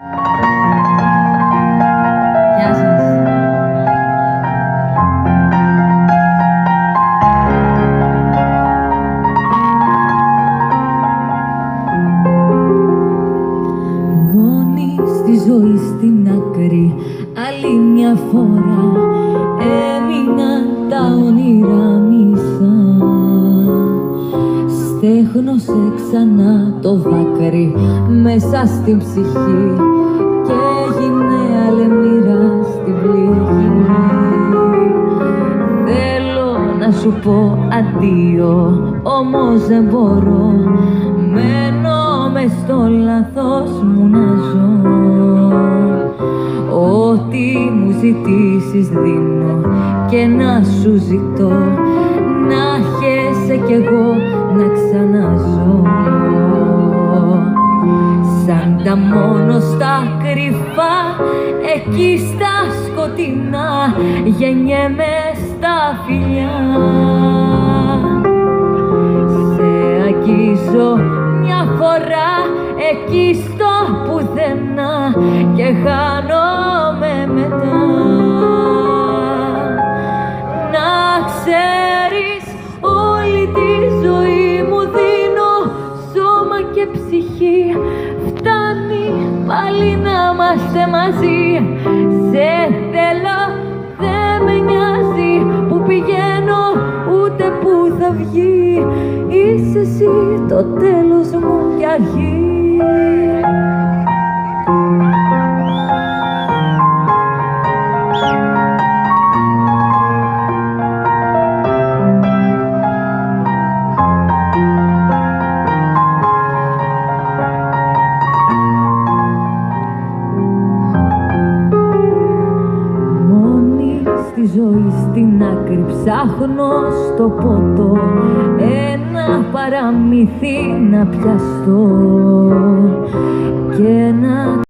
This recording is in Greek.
Γεια σας. Μόνη στη ζωή στην άκρη, άλλη μια φορά έμειναν τα όνειρα μισά. Στέχνωσε ξανά το δάκρυ μέσα στην ψυχή και έγινε αλεμίρα στην πληγή. Θέλω να σου πω αντίο, όμως δεν μπορώ. Μένω μες στο λάθος μου να ζω. Ό,τι μου ζητήσεις δίνω και να σου ζητώ, να χέσαι κι εγώ να ξαναζώ. Σαν τα μόνο στα κρυφά, εκεί στα σκοτεινά, γεννιέμαι στα φιλιά. Σε αγγίζω μια φορά, εκεί στο πουθενά, και χάνομαι μετά. Να ξέρεις, όλη τη ζωή μου δίνω, σώμα και ψυχή. Φτάνει πάλι να είμαστε μαζί. Σε θέλω, δεν με νοιάζει που πηγαίνω, ούτε που θα βγει. Είσαι εσύ το τέλος μου κι αρχή. Στη ζωή στην άκρη ψάχνω στο ποτό ένα παραμύθι να πιαστώ και να